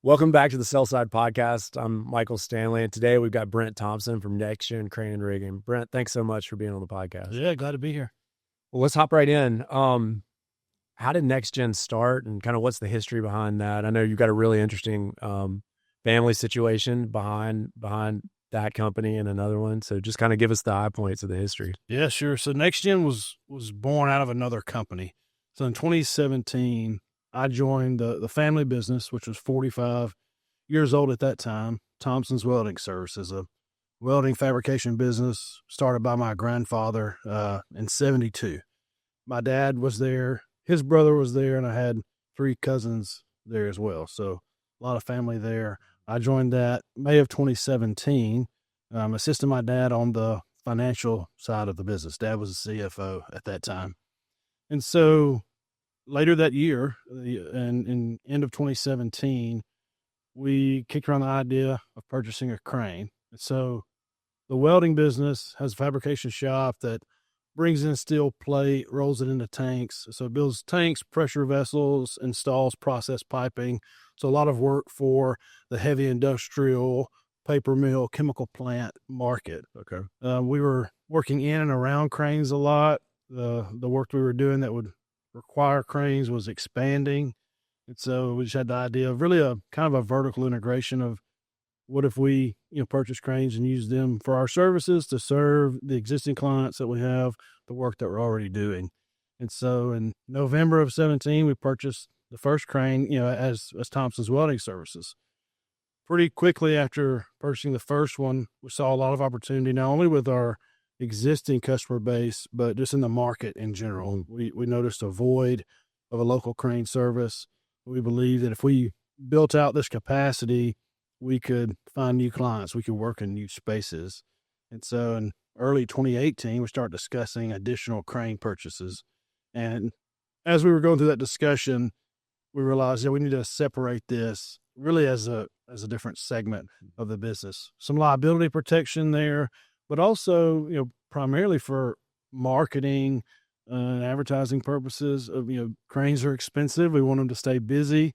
Welcome back to the Sell Side Podcast. I'm Michael Stanley, and today we've got Brent Thompson from Next Gen Crane and Rigging. Brent, thanks so much for being on the podcast. Yeah, glad to be here. Well, let's hop right in. How did Next Gen start, and kind of what's the history behind that? I know you've got a really interesting family situation behind that company and another one. So just kind of give us the high points of the history. Yeah, sure. So Next Gen was born out of another company. So in 2017, I joined the family business, which was 45 years old at that time, Thompson's Welding Services, a welding fabrication business started by my grandfather in 72. My dad was there, his brother was there, and I had 3 cousins there as well. So a lot of family there. I joined that May of 2017, assisting my dad on the financial side of the business. Dad was the CFO at that time. And so later that year, in end of 2017, we kicked around the idea of purchasing a crane. And so the welding business has a fabrication shop that brings in steel plate, rolls it into tanks. So it builds tanks, pressure vessels, installs process piping. So a lot of work for the heavy industrial, paper mill, chemical plant market. Okay. We were working in and around cranes a lot. The work we were doing that would require cranes was expanding. And so we just had the idea of really a kind of a vertical integration of what if we, purchase cranes and use them for our services to serve the existing clients that we have, the work that we're already doing. And so in November of 17, we purchased the first crane, as Thompson's Welding Services. Pretty quickly after purchasing the first one, we saw a lot of opportunity, not only with our existing customer base, but just in the market in general. We noticed a void of a local crane service. We believed that if we built out this capacity, we could find new clients, we could work in new spaces. And so in early 2018, we started discussing additional crane purchases. And as we were going through that discussion, we realized that we need to separate this really as a different segment of the business. Some liability protection there, but also, primarily for marketing and advertising purposes of, cranes are expensive. We want them to stay busy.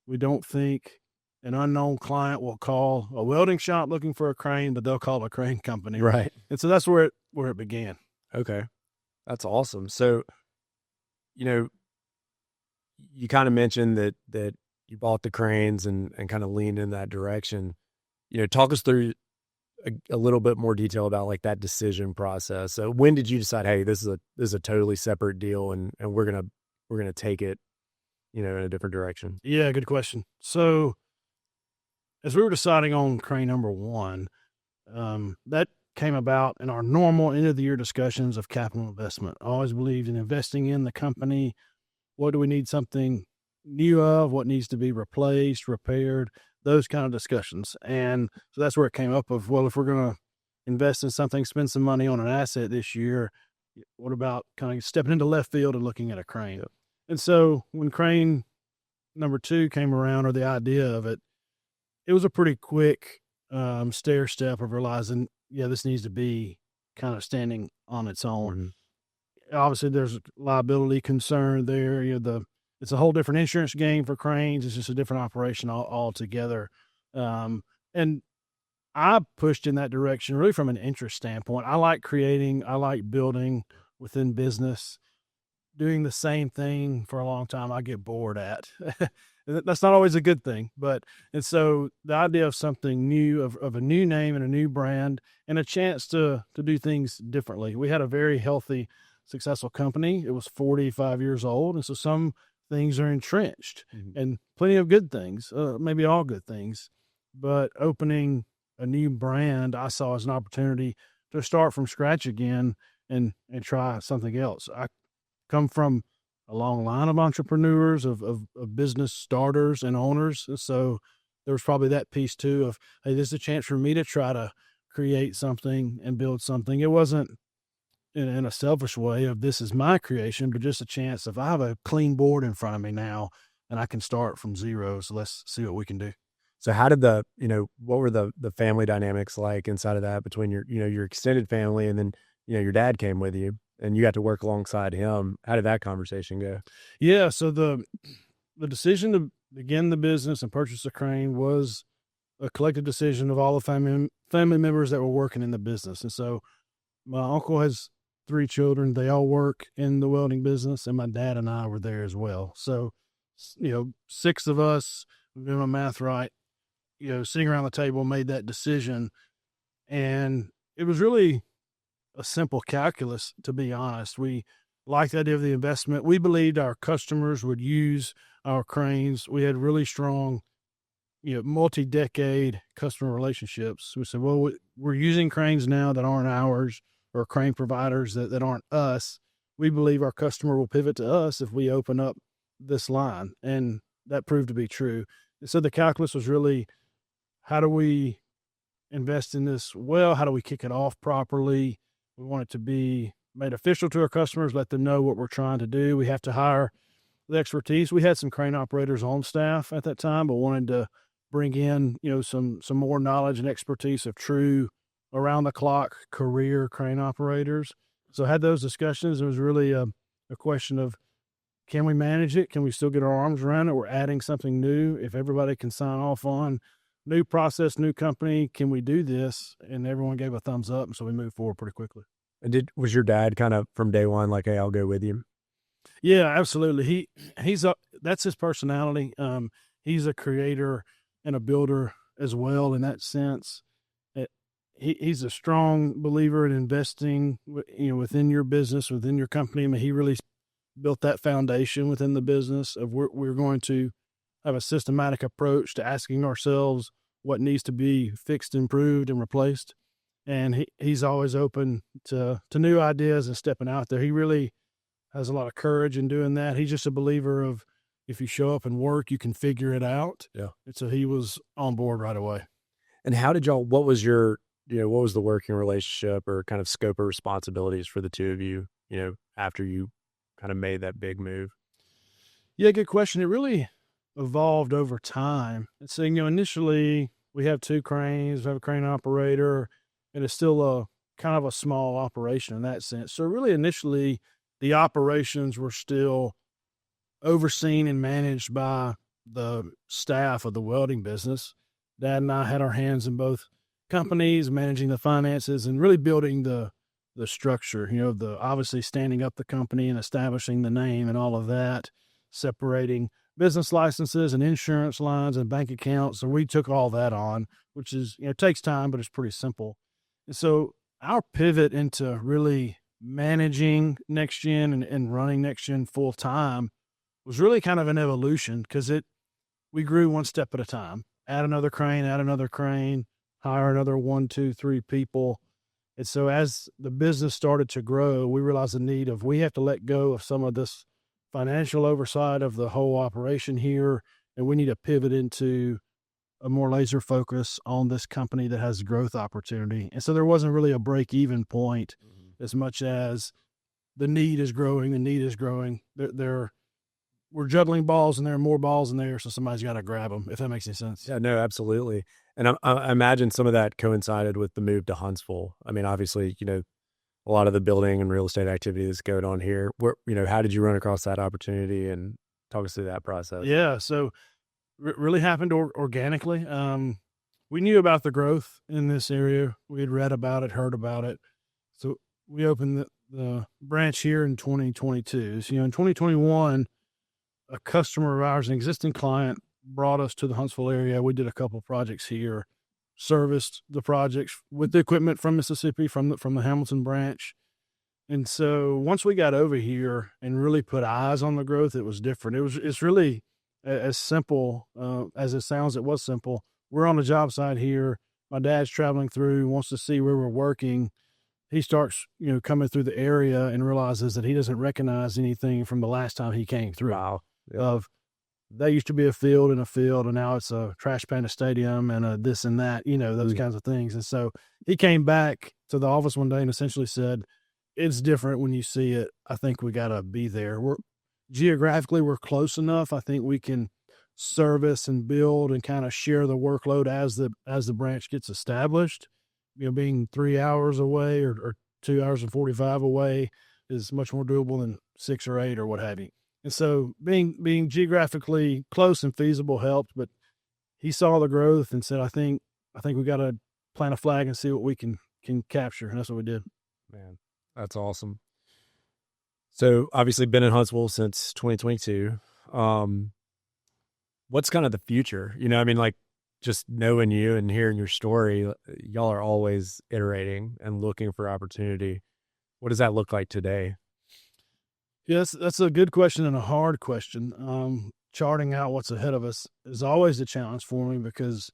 We don't think an unknown client will call a welding shop looking for a crane, but they'll call a crane company. Right. And so that's where it began. Okay. That's awesome. So, you kind of mentioned that you bought the cranes and kind of leaned in that direction. Talk us through a little bit more detail about like that decision process. So when did you decide, hey, this is a totally separate deal and we're gonna take it, in a different direction? Yeah, good question. So as we were deciding on crane number 1, that came about in our normal end of the year discussions of capital investment. I always believed in investing in the company. What do we need something new of? What needs to be replaced, repaired? Those kind of discussions. And so that's where it came up of, well, if we're going to invest in something, spend some money on an asset this year, what about kind of stepping into left field and looking at a crane? Yep. And so when crane number 2 came around, or the idea of it, it was a pretty quick stair step of realizing, this needs to be kind of standing on its own. Mm-hmm. Obviously, there's liability concern there. It's a whole different insurance game for cranes. It's just a different operation altogether. And I pushed in that direction really from an interest standpoint. I like creating, I like building within business. Doing the same thing for a long time, I get bored at. That's not always a good thing. And so the idea of something new, of a new name and a new brand and a chance to do things differently. We had a very healthy, successful company. It was 45 years old. And so some things are entrenched, mm-hmm. and plenty of good things, maybe all good things, but opening a new brand I saw as an opportunity to start from scratch again and try something else. I come from a long line of entrepreneurs, of business starters and owners. And so there was probably that piece too of, hey, this is a chance for me to try to create something and build something. It wasn't in a selfish way of this is my creation, but just a chance of I have a clean board in front of me now and I can start from zero. So let's see what we can do. So how did what were the family dynamics like inside of that between your extended family and then, your dad came with you and you got to work alongside him? How did that conversation go? Yeah. So the decision to begin the business and purchase a crane was a collective decision of all the family members that were working in the business. And so my uncle has 3 children. They all work in the welding business, and my dad and I were there as well. So, 6 of us, doing my math right, sitting around the table, made that decision. And it was really a simple calculus, to be honest. We liked the idea of the investment. We believed our customers would use our cranes. We had really strong, multi-decade customer relationships. We said, well, we're using cranes now that aren't ours, or crane providers that aren't us. We believe our customer will pivot to us if we open up this line. And that proved to be true. So the calculus was really, how do we invest in this well? How do we kick it off properly? We want it to be made official to our customers, let them know what we're trying to do. We have to hire the expertise. We had some crane operators on staff at that time, but wanted to bring in, some more knowledge and expertise of true around the clock career crane operators. So I had those discussions. It was really a question of, can we manage it? Can we still get our arms around it? We're adding something new. If everybody can sign off on new process, new company, can we do this? And everyone gave a thumbs up. And so we moved forward pretty quickly. And was your dad kind of from day one like, hey, I'll go with you? Yeah, absolutely. That's his personality. He's a creator and a builder as well in that sense. He's a strong believer in investing, within your business, within your company. I mean, he really built that foundation within the business of we're going to have a systematic approach to asking ourselves what needs to be fixed, improved, and replaced. And he's always open to new ideas and stepping out there. He really has a lot of courage in doing that. He's just a believer of, if you show up and work, you can figure it out. Yeah. And so he was on board right away. And how did what was the working relationship or kind of scope of responsibilities for the two of you, after you kind of made that big move? Yeah, good question. It really evolved over time. And so, initially we have 2 cranes, we have a crane operator, and it's still a kind of a small operation in that sense. So really initially the operations were still overseen and managed by the staff of the welding business. Dad and I had our hands in both companies, managing the finances and really building the structure, obviously standing up the company and establishing the name and all of that, separating business licenses and insurance lines and bank accounts. So we took all that on, which is, takes time, but it's pretty simple. And so our pivot into really managing Next Gen and running Next Gen full time was really kind of an evolution, because we grew one step at a time. Add another crane, hire another 1, 2, 3 people. And so as the business started to grow, we realized the need of, we have to let go of some of this financial oversight of the whole operation here, and we need to pivot into a more laser focus on this company that has growth opportunity. And so there wasn't really a break-even point, as much as the need is growing. We're juggling balls, and there are more balls in there, so somebody's got to grab them, if that makes any sense. Yeah, no, absolutely. And I imagine some of that coincided with the move to Huntsville. I mean, obviously, a lot of the building and real estate activity that's going on here. How did you run across that opportunity, and talk us through that process? Yeah, so it really happened organically. We knew about the growth in this area. We had read about it, heard about it. So we opened the branch here in 2022. So, in 2021, a customer of ours, an existing client, brought us to the Huntsville area. We did a couple projects here, serviced the projects with the equipment from Mississippi, from the Hamilton branch. And so once we got over here and really put eyes on the growth, it was different. It's really as simple as it sounds. It was simple. We're on the job site here. My dad's traveling through, wants to see where we're working. He starts, coming through the area and realizes that he doesn't recognize anything from the last time he came through. Wow. Yep. Of that used to be a field, and now it's a trash pan, a stadium, and a this and that, those kinds of things. And so he came back to the office one day and essentially said, it's different when you see it. I think we got to be there. Geographically, we're close enough. I think we can service and build and kind of share the workload as the branch gets established. Being 3 hours away or 2 hours and 45 away is much more doable than 6 or 8 or what have you. And so being geographically close and feasible helped, but he saw the growth and said, I think we got to plant a flag and see what we can capture. And that's what we did. Man, that's awesome. So obviously been in Huntsville since 2022. Um, what's kind of the future? You know, I mean, like just knowing you and hearing your story, y'all are always iterating and looking for opportunity. What does that look like today? Yes, that's a good question and a hard question. Charting out what's ahead of us is always a challenge for me because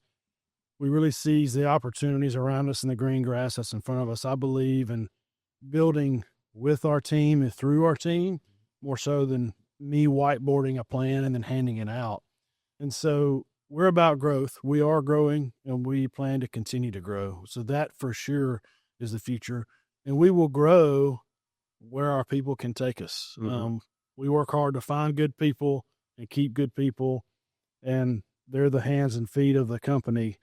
we really seize the opportunities around us and the green grass that's in front of us. I believe in building with our team and through our team more so than me whiteboarding a plan and then handing it out. And so we're about growth. We are growing and we plan to continue to grow. So that for sure is the future. And we will grow where our people can take us. Mm-hmm. We work hard to find good people and keep good people, and they're the hands and feet of the company.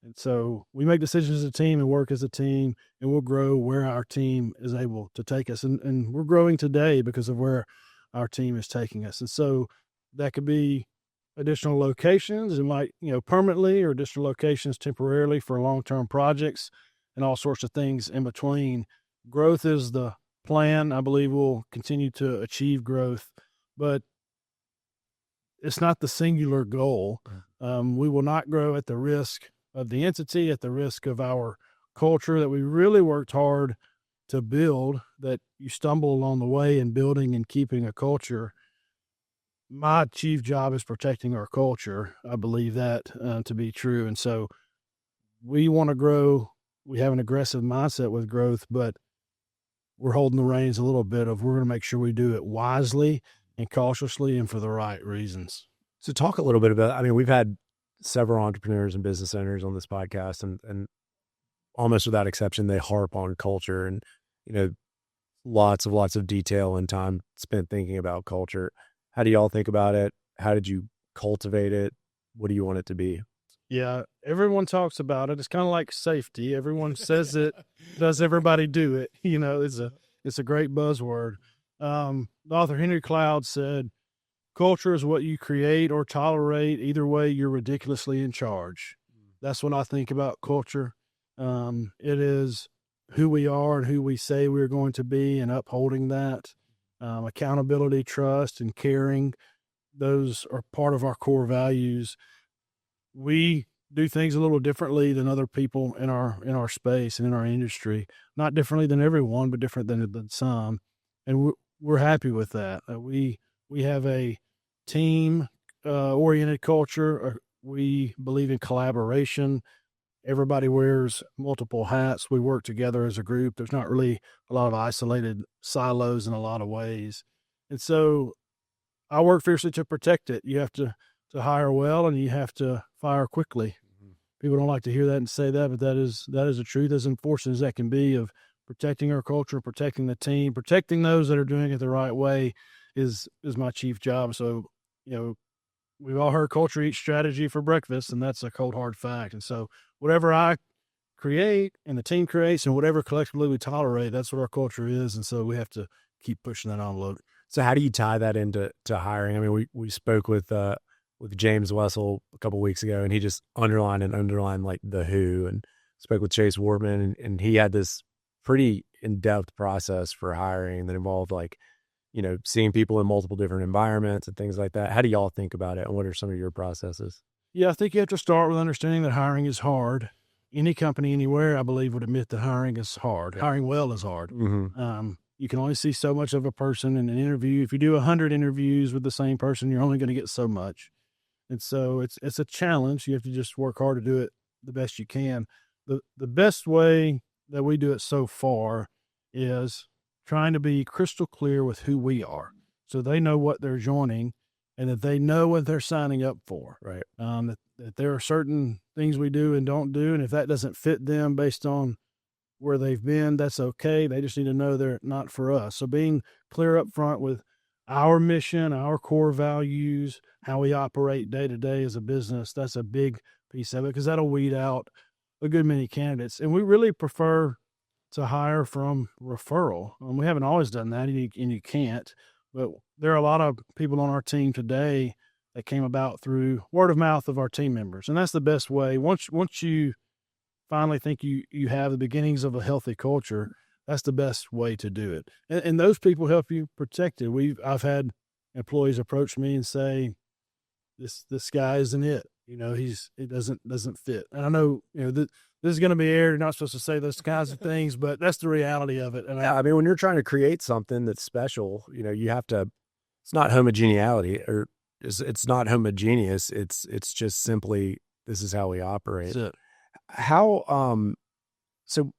And so we make decisions as a team and work as a team, and we'll grow where our team is able to take us. And we're growing today because of where our team is taking us. And so that could be additional locations. It might, permanently, or additional locations temporarily for long-term projects and all sorts of things in between. Growth is the plan. I believe we'll continue to achieve growth, but it's not the singular goal. We will not grow at the risk of the entity, at the risk of our culture that we really worked hard to build, that you stumble along the way in building and keeping a culture. My chief job is protecting our culture. I believe that to be true. And so we want to grow. We have an aggressive mindset with growth, but we're holding the reins a little bit of we're going to make sure we do it wisely and cautiously and for the right reasons. So talk a little bit about, I mean, we've had several entrepreneurs and business owners on this podcast, and almost without exception, they harp on culture and, lots of detail and time spent thinking about culture. How do y'all think about it? How did you cultivate it? What do you want it to be? Yeah, everyone talks about it. It's kind of like safety. Everyone says it. Does everybody do it? It's a great buzzword. The author Henry Cloud said, "Culture is what you create or tolerate. Either way, you're ridiculously in charge." That's what I think about culture. It is who we are and who we say we're going to be, and upholding that. Accountability, trust, and caring. Those are part of our core values. We do things a little differently than other people in our space and in our industry. Not differently than everyone, but different than some. And we're happy with that. We have a team oriented culture. We believe in collaboration. Everybody wears multiple hats. We work together as a group. There's not really a lot of isolated silos in a lot of ways. And so I work fiercely to protect it. You have to hire well, and you have to fire quickly. People don't like to hear that and say that, but that is the truth, as unfortunate as that can be, of protecting our culture, protecting the team, protecting those that are doing it the right way is my chief job. So, we've all heard culture eats strategy for breakfast, and that's a cold, hard fact. And so whatever I create and the team creates and whatever collectively we tolerate, that's what our culture is. And so we have to keep pushing that envelope. So how do you tie that into hiring? I mean, we spoke with James Wessel a couple of weeks ago, and he just underlined like the who, and spoke with Chase Wardman, and he had this pretty in-depth process for hiring that involved seeing people in multiple different environments and things like that. How do y'all think about it, and what are some of your processes? Yeah, I think you have to start with understanding that hiring is hard. Any company anywhere, I believe, would admit that hiring is hard. Hiring well is hard. Mm-hmm. You can only see so much of a person in an interview. If you do 100 interviews with the same person, you're only going to get so much. And so it's a challenge. You have to just work hard to do it the best you can. The best way that we do it so far is trying to be crystal clear with who we are, so they know what they're joining and that they know what they're signing up for. Right. That there are certain things we do and don't do, and if that doesn't fit them based on where they've been, that's okay. They just need to know they're not for us. So being clear up front with our mission, our core values, how we operate day to day as a business, that's a big piece of it, because that'll weed out a good many candidates. And we really prefer to hire from referral. We haven't always done that, and you can't, But there are a lot of people on our team today that came about through word of mouth of our team members. And that's the best way. Once you finally think you have the beginnings of a healthy culture, that's the best way to do it. And those people help you protect it. I've had employees approach me and say, this guy isn't it. It doesn't fit. And I know, this is going to be aired. You're not supposed to say those kinds of things, but that's the reality of it. And Yeah, I mean, when you're trying to create something that's special, you have to. It's not homogeneity, or it's not homogeneous. It's just simply this is how we operate. that's it. How so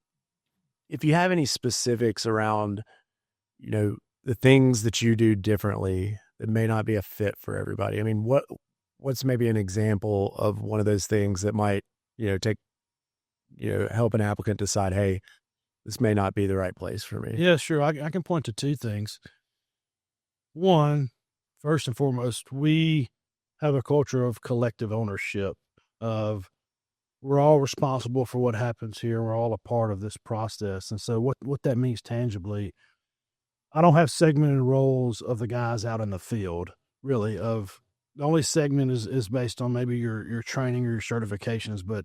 if you have any specifics around, the things that you do differently that may not be a fit for everybody. I mean, what's maybe an example of one of those things that might, take, help an applicant decide, hey, this may not be the right place for me. Yeah, sure. I can point to two things. One, first and foremost, we have a culture of collective ownership of we're all responsible for what happens here. We're all a part of this process. And so what that means tangibly, I don't have segmented roles of the guys out in the field, really. Of the only segment is based on maybe your training or your certifications, but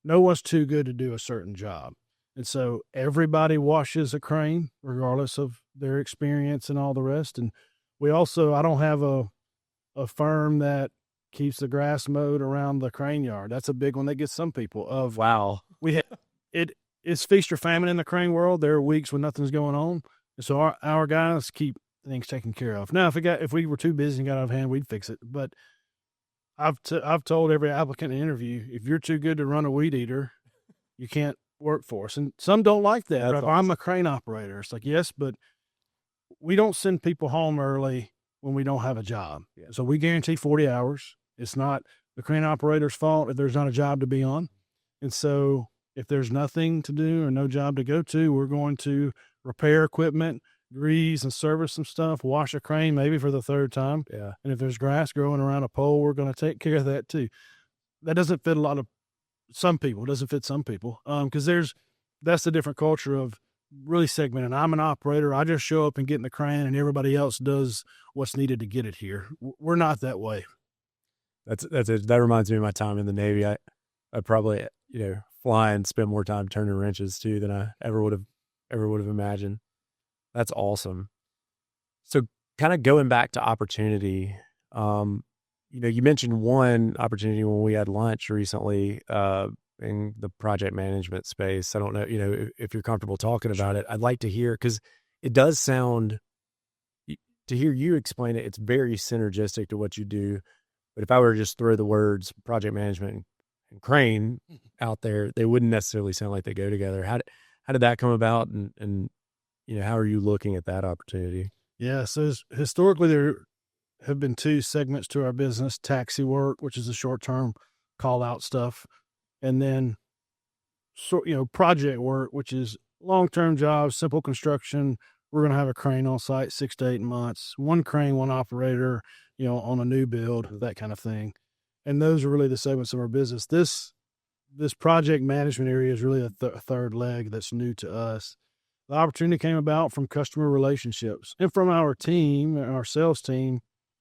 no one's too good to do a certain job. And so everybody washes a crane, regardless of their experience and all the rest. And I don't have a firm that keeps the grass mowed around the crane yard. That's a big one that gets some people. Wow. It's feast or famine in the crane world. There are weeks when nothing's going on. And so our guys keep things taken care of. Now, if we were too busy and got out of hand, we'd fix it. But I've told every applicant in the interview, if you're too good to run a weed eater, you can't work for us. And some don't like that. That's But if I'm a crane operator, it's like, yes, but we don't send people home early when we don't have a job. Yeah. So we guarantee 40 hours. It's not the crane operator's fault if there's not a job to be on. And so if there's nothing to do or no job to go to, we're going to repair equipment, grease and service some stuff, wash a crane maybe for the third time. Yeah. And if there's grass growing around a pole, we're going to take care of that too. That doesn't fit some people. It doesn't fit some people. Because that's the different culture of really segmented. I'm an operator. I just show up and get in the crane and everybody else does what's needed to get it here. We're not that way. That's it. That reminds me of my time in the Navy. I probably, fly and spend more time turning wrenches too than I ever would have imagined. That's awesome. So kind of going back to opportunity, you mentioned one opportunity when we had lunch recently, in the project management space. I don't know, if you're comfortable talking about it. I'd like to hear, because it does sound, to hear you explain it, it's very synergistic to what you do. But if I were to just throw the words project management and crane out there, they wouldn't necessarily sound like they go together. How did that come about? And how are you looking at that opportunity? Yeah. So historically, there have been two segments to our business: taxi work, which is the short-term call out stuff. And then, project work, which is long-term jobs, simple construction. We're going to have a crane on site 6 to 8 months, one crane, one operator, on a new build, that kind of thing. And those are really the segments of our business. This project management area is really a third leg that's new to us. The opportunity came about from customer relationships and from our team, our sales team,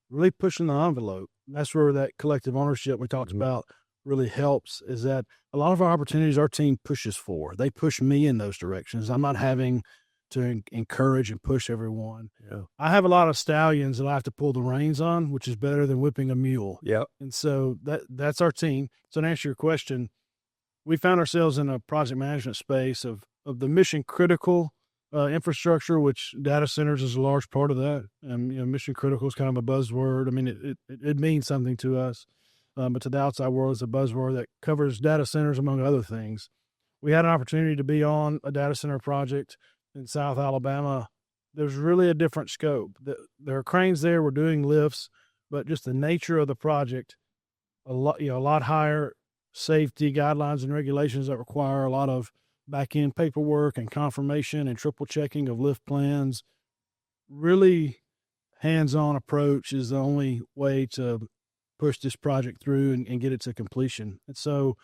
really pushing the envelope. That's where that collective ownership we talked about really helps, is that a lot of our opportunities our team pushes for. They push me in those directions. I'm not having to encourage and push everyone. Yeah. I have a lot of stallions that I have to pull the reins on, which is better than whipping a mule. Yeah. And so that's our team. So to answer your question, we found ourselves in a project management space of the mission critical infrastructure, which data centers is a large part of that. And, mission critical is kind of a buzzword. I mean, it means something to us, but to the outside world, it's a buzzword that covers data centers, among other things. We had an opportunity to be on a data center project in South Alabama. There's really a different scope. There are cranes there. We're doing lifts, but just the nature of the project, a lot higher safety guidelines and regulations that require a lot of back-end paperwork and confirmation and triple checking of lift plans. Really hands-on approach is the only way to push this project through and get it to completion. And so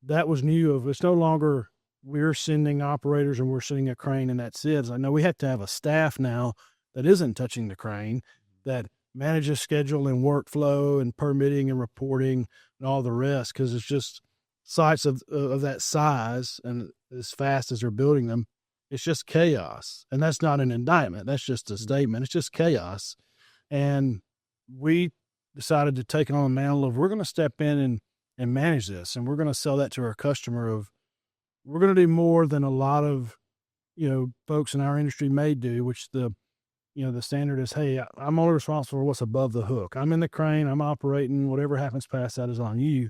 that was new. It's no longer we're sending operators and we're sending a crane and that's it. I know we have to have a staff now that isn't touching the crane, that manages schedule and workflow and permitting and reporting and all the rest, because it's just sites of that size and as fast as they're building them, it's just chaos. And that's not an indictment. That's just a statement. It's just chaos. And we decided to take on the mantle of, we're going to step in and manage this. And we're going to sell that to our customer of, we're going to do more than a lot of, folks in our industry may do, which the standard is, hey, I'm only responsible for what's above the hook. I'm in the crane, I'm operating, whatever happens past that is on you.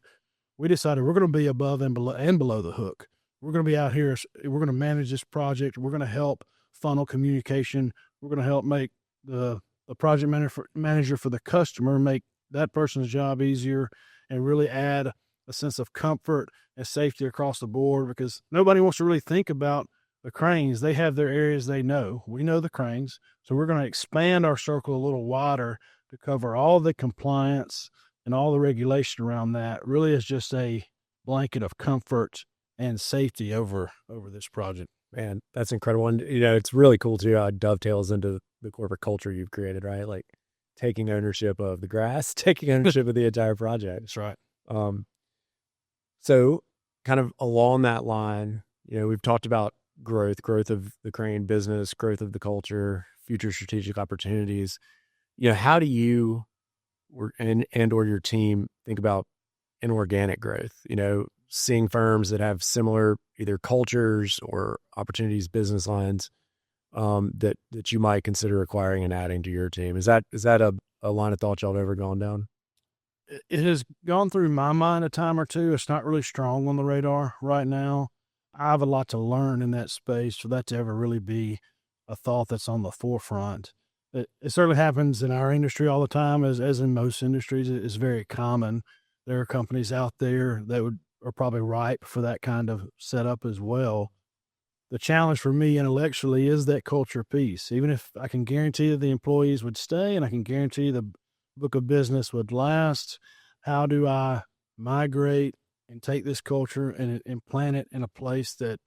We decided we're going to be above and below the hook. We're going to be out here. We're going to manage this project. We're going to help funnel communication. We're going to help make the project manager for the customer, make that person's job easier, and really add a sense of comfort and safety across the board, because nobody wants to really think about the cranes. They have their areas they know. We know the cranes. So we're going to expand our circle a little wider to cover all the compliance and all the regulation around that. Really is just a blanket of comfort and safety over this project. Man, that's incredible. And, it's really cool too how it dovetails into the corporate culture you've created, right? Like taking ownership of the grass, taking ownership of the entire project. That's right. So kind of along that line, we've talked about growth of the crane business, growth of the culture, future strategic opportunities. How do you or your team think about inorganic growth? Seeing firms that have similar either cultures or opportunities, business lines, that you might consider acquiring and adding to your team. Is that a line of thought y'all have ever gone down? It has gone through my mind a time or two. It's not really strong on the radar right now. I have a lot to learn in that space for that to ever really be a thought that's on the forefront. It certainly happens in our industry all the time, as in most industries. It's very common. There are companies out there that are probably ripe for that kind of setup as well. The challenge for me intellectually is that culture piece. Even if I can guarantee that the employees would stay and I can guarantee the book of business would last, how do I migrate and take this culture and plant it in a place that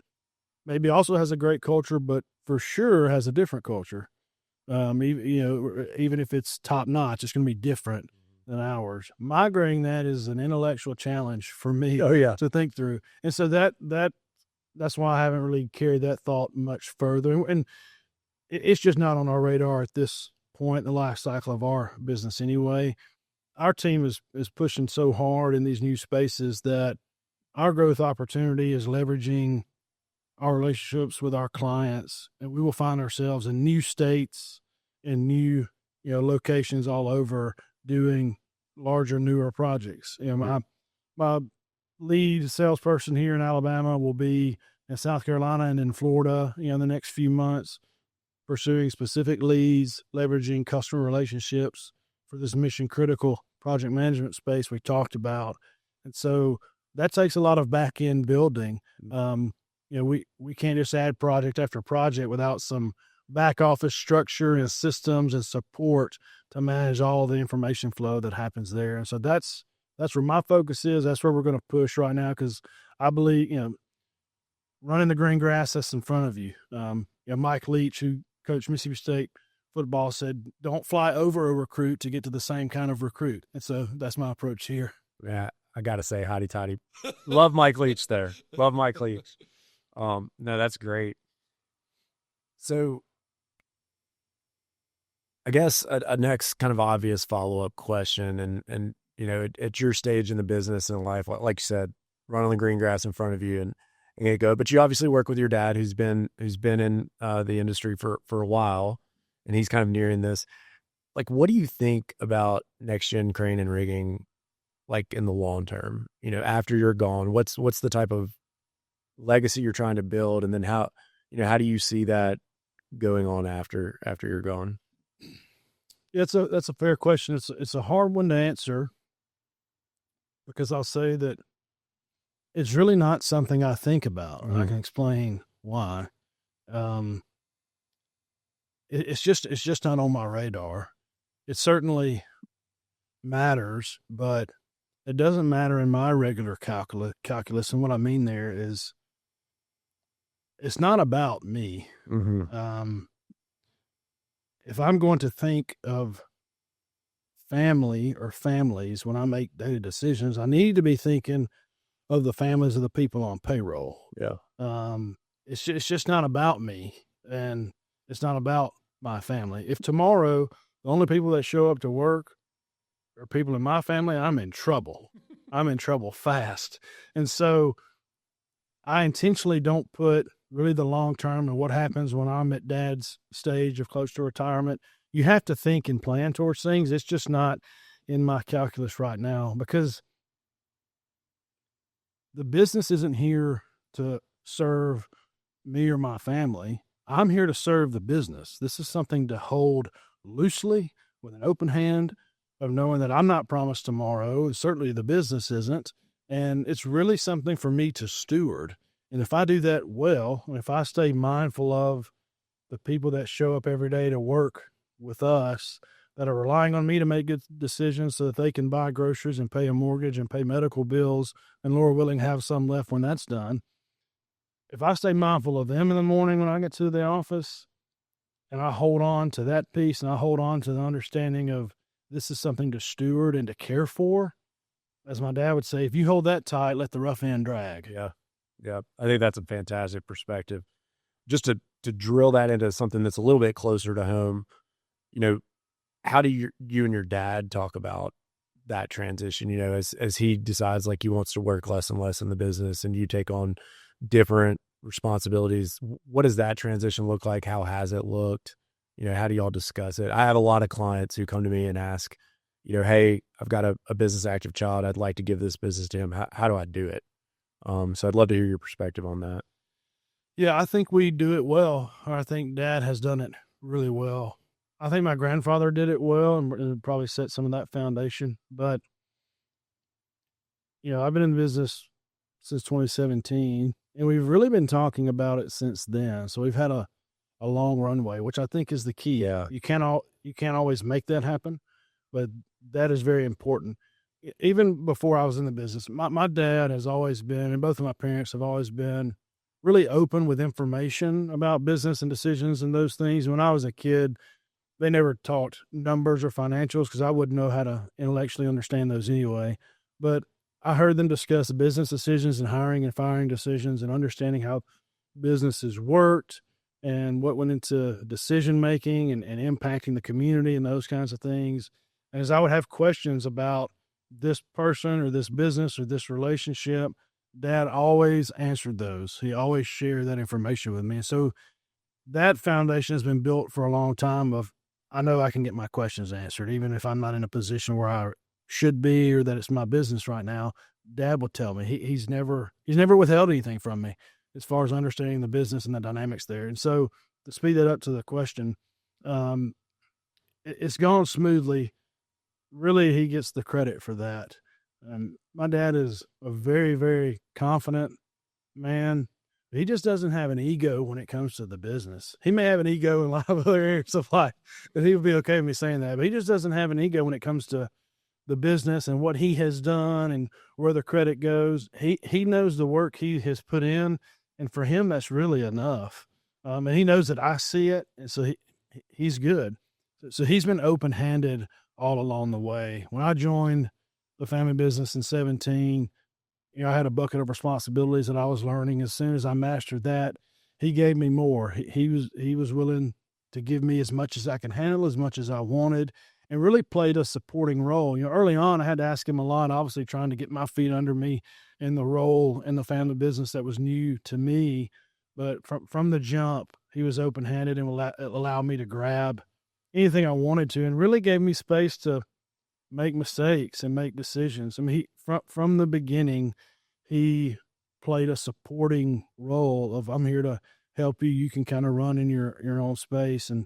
maybe also has a great culture, but for sure has a different culture? Even if it's top notch, it's going to be different than ours. Migrating that is an intellectual challenge for me to think through. And so that's why I haven't really carried that thought much further. And it's just not on our radar at this point in the life cycle of our business anyway. Our team is pushing so hard in these new spaces that our growth opportunity is leveraging our relationships with our clients, and we will find ourselves in new states and new, locations all over doing larger, newer projects. My lead salesperson here in Alabama will be in South Carolina and in Florida, in the next few months, pursuing specific leads, leveraging customer relationships for this mission critical project management space we talked about. And so that takes a lot of back end building. We can't just add project after project without some back office structure and systems and support to manage all the information flow that happens there. And so that's where my focus is. That's where we're going to push right now, because I believe, running the green grass that's in front of you. Mike Leach, who coached Mississippi State football, said, don't fly over a recruit to get to the same kind of recruit. And so that's my approach here. Yeah, I got to say, hotty toddy. Love Mike Leach there. Love Mike Leach. No, that's great. So I guess a next kind of obvious follow-up question, and at your stage in the business and life, like you said, running the green grass in front of you and get go. But you obviously work with your dad, who's been in the industry for a while, and he's kind of nearing this. Like, what do you think about next gen crane and rigging, like in the long term? After you're gone, what's the type of legacy you're trying to build, and then how do you see that going on after you're gone? Yeah, that's a fair question. It's a hard one to answer, because I'll say that it's really not something I think about. Mm-hmm. I can explain why. It's just not on my radar. It certainly matters, but it doesn't matter in my regular calculus. And what I mean there is, it's not about me. Mm-hmm. if I'm going to think of family or families when I make daily decisions, I need to be thinking of the families of the people on payroll. Yeah. It's just not about me, and it's not about my family. If tomorrow the only people that show up to work are people in my family, I'm in trouble. I'm in trouble fast. And so I intentionally don't put really the long term and what happens when I'm at dad's stage of close to retirement. You have to think and plan towards things. It's just not in my calculus right now, because the business isn't here to serve me or my family. I'm here to serve the business. This is something to hold loosely with an open hand, of knowing that I'm not promised tomorrow, and certainly the business isn't. And it's really something for me to steward. And if I do that well, and if I stay mindful of the people that show up every day to work with us, that are relying on me to make good decisions so that they can buy groceries and pay a mortgage and pay medical bills, and Lord willing, have some left when that's done. If I stay mindful of them in the morning when I get to the office, and I hold on to that piece, and I hold on to the understanding of this is something to steward and to care for, as my dad would say, if you hold that tight, let the rough end drag. Yeah. Yeah. I think that's a fantastic perspective. Just to drill that into something that's a little bit closer to home, how do you and your dad talk about that transition, as he decides like he wants to work less and less in the business and you take on different responsibilities? What does that transition look like? How has it looked? How do y'all discuss it? I have a lot of clients who come to me and ask, hey, I've got a business active child. I'd like to give this business to him. How do I do it? So I'd love to hear your perspective on that. Yeah, I think we do it well. Or I think Dad has done it really well. I think my grandfather did it well and probably set some of that foundation. But, I've been in the business since 2017, and we've really been talking about it since then. So we've had a long runway, which I think is the key. Yeah. You can't always make that happen, but that is very important. Even before I was in the business, my dad has always been, and both of my parents have always been, really open with information about business and decisions and those things. When I was a kid, they never taught numbers or financials because I wouldn't know how to intellectually understand those anyway. But I heard them discuss business decisions and hiring and firing decisions and understanding how businesses worked and what went into decision making and impacting the community and those kinds of things. And as I would have questions about this person or this business or this relationship, Dad always answered those. He always shared that information with me. And so that foundation has been built for a long time of, I know I can get my questions answered, even if I'm not in a position where I should be or that it's my business right now. Dad will tell me. He's never withheld anything from me as far as understanding the business and the dynamics there. And so to speed that up to the question, it's gone smoothly. Really, he gets the credit for that. My dad is a very, very confident man. He just doesn't have an ego when it comes to the business. He may have an ego in a lot of other areas of life, but he would be okay with me saying that. But he just doesn't have an ego when it comes to the business and what he has done and where the credit goes. He knows the work he has put in, and for him, that's really enough. And he knows that I see it, and so he's good. So he's been open-handed all along the way. When I joined the family business in 17, I had a bucket of responsibilities that I was learning. As soon as I mastered that, he gave me more. He was willing to give me as much as I can handle, as much as I wanted, and really played a supporting role. Early on, I had to ask him a lot, obviously trying to get my feet under me in the role in the family business that was new to me. But from the jump, he was open-handed and allowed me to grab anything I wanted to, and really gave me space to make mistakes and make decisions. I mean, from the beginning, he played a supporting role of, I'm here to help you. You can kind of run in your own space. And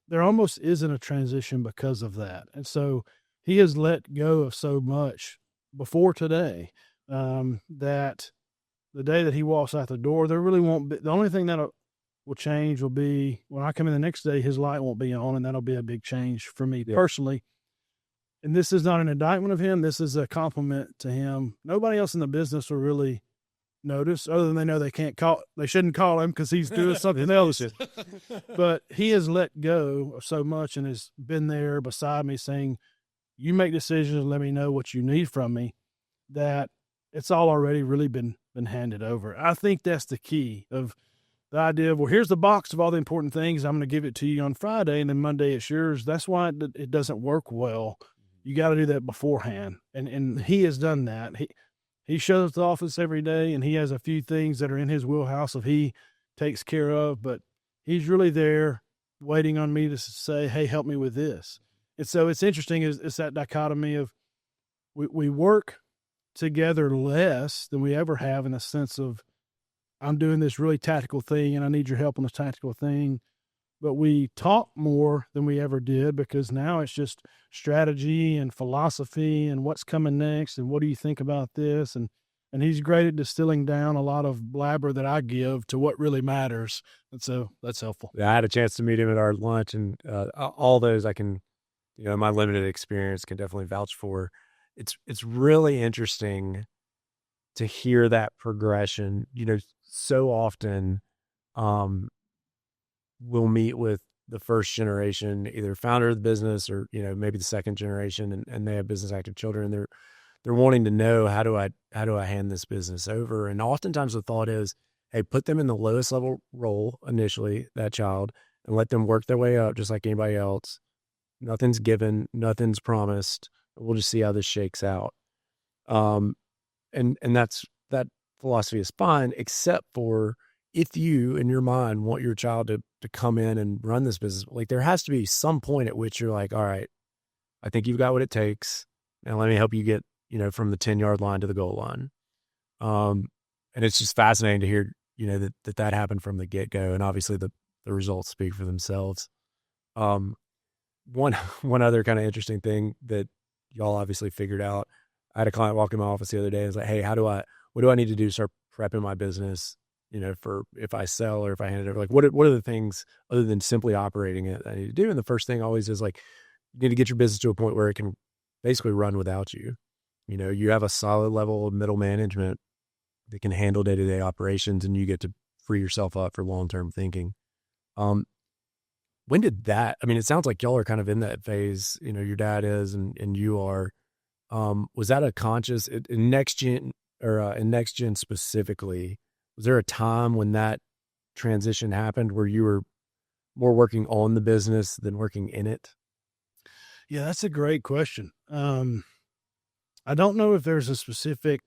there almost isn't a transition because of that. And so he has let go of so much before today, that the day that he walks out the door, there really won't be, the only thing that will change will be when I come in the next day, his light won't be on, and that'll be a big change for me personally. And this is not an indictment of him. This is a compliment to him. Nobody else in the business will really notice, other than they know they shouldn't call him because he's doing something else. But he has let go of so much and has been there beside me saying, you make decisions and let me know what you need from me, that it's all already really been handed over. I think that's the key of the idea of, well, here's the box of all the important things. I'm going to give it to you on Friday, and then Monday it's yours. That's why it doesn't work well. You got to do that beforehand. And he has done that. He shows up to the office every day, and he has a few things that are in his wheelhouse of he takes care of, but he's really there waiting on me to say, hey, help me with this. And so it's interesting, is that dichotomy of we work together less than we ever have, in a sense of, I'm doing this really tactical thing and I need your help on this tactical thing. But we talk more than we ever did, because now it's just strategy and philosophy and what's coming next and what do you think about this? And he's great at distilling down a lot of blabber that I give to what really matters. And so that's helpful. Yeah, I had a chance to meet him at our lunch, and all those I can, my limited experience can definitely vouch for. It's really interesting to hear that progression. So often, we'll meet with the first generation, either founder of the business or, maybe the second generation, and they have business active children. They're wanting to know, how do I hand this business over? And oftentimes the thought is, hey, put them in the lowest level role initially, that child, and let them work their way up just like anybody else. Nothing's given, nothing's promised. We'll just see how this shakes out. And that philosophy is fine, except for if you, in your mind, want your child to come in and run this business. Like, there has to be some point at which you're like, all right, I think you've got what it takes. Now let me help you get, from the 10-yard line to the goal line. And it's just fascinating to hear, that happened from the get-go. And obviously the results speak for themselves. One other kind of interesting thing that y'all obviously figured out. I had a client walk in my office the other day and was like, hey, what do I need to do to start prepping my business, for if I sell or if I hand it over? Like, what are the things other than simply operating it I need to do? And the first thing always is, like, you need to get your business to a point where it can basically run without you. You have a solid level of middle management that can handle day-to-day operations, and you get to free yourself up for long-term thinking. When did that, it sounds like y'all are kind of in that phase, your dad is, and you are. Was that a conscious in next gen, or in next gen specifically? Was there a time when that transition happened where you were more working on the business than working in it? Yeah, that's a great question. I don't know if there's a specific,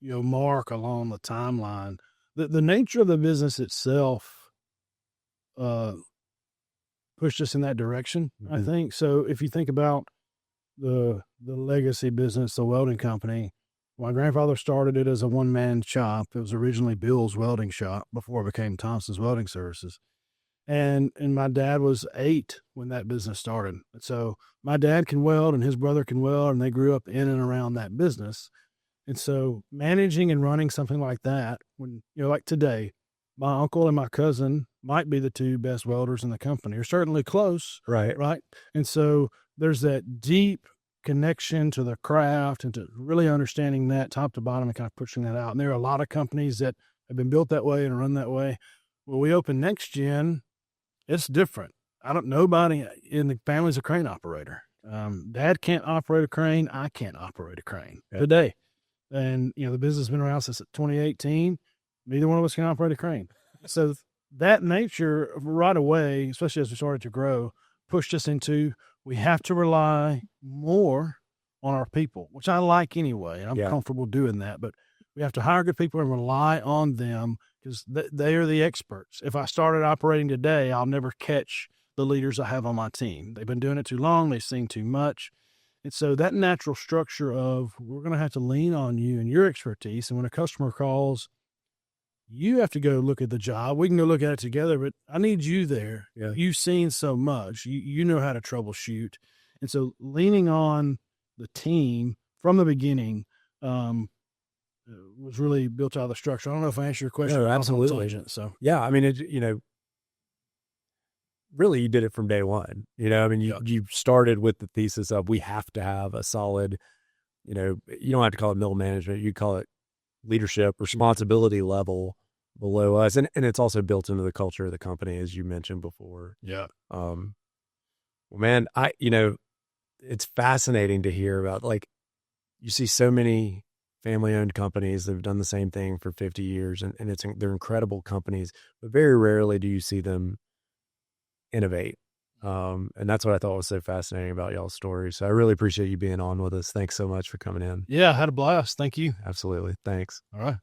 mark along the timeline. The nature of the business itself, pushed us in that direction, I think. So if you think about the legacy business, the welding company, my grandfather started it as a one-man shop. It was originally Bill's Welding Shop before it became Thompson's Welding Services. And my dad was 8 when that business started. So my dad can weld and his brother can weld, and they grew up in and around that business. And so managing and running something like that, when, like today, my uncle and my cousin might be the 2 best welders in the company, or certainly close. Right. Right. And so there's that deep connection to the craft and to really understanding that top to bottom and kind of pushing that out. And there are a lot of companies that have been built that way and run that way. When we open next gen, it's different. Nobody in the family's a crane operator. Dad can't operate a crane. I can't operate a crane today. And, the business has been around since 2018. Neither one of us can operate a crane. So that nature right away, especially as we started to grow, pushed us into, we have to rely more on our people, which I like anyway. And I'm comfortable doing that, but we have to hire good people and rely on them, because they are the experts. If I started operating today, I'll never catch the leaders I have on my team. They've been doing it too long. They've seen too much. And so that natural structure of, we're going to have to lean on you and your expertise. And when a customer calls, you have to go look at the job. We can go look at it together, but I need you there. Yeah. You've seen so much. You know how to troubleshoot. And so leaning on the team from the beginning was really built out of the structure. I don't know if I answered your question. No, absolutely. So yeah, really you did it from day one. You started with the thesis of, we have to have a solid, you don't have to call it middle management. You call it leadership responsibility level below us, and it's also built into the culture of the company, as you mentioned before. Yeah. Well, man, it's fascinating to hear about, like, you see so many family-owned companies that have done the same thing for 50 years, and they're incredible companies, but very rarely do you see them innovate. And that's what I thought was so fascinating about y'all's story. So I really appreciate you being on with us. Thanks so much for coming in. Yeah, I had a blast. Thank you. Absolutely. Thanks. All right.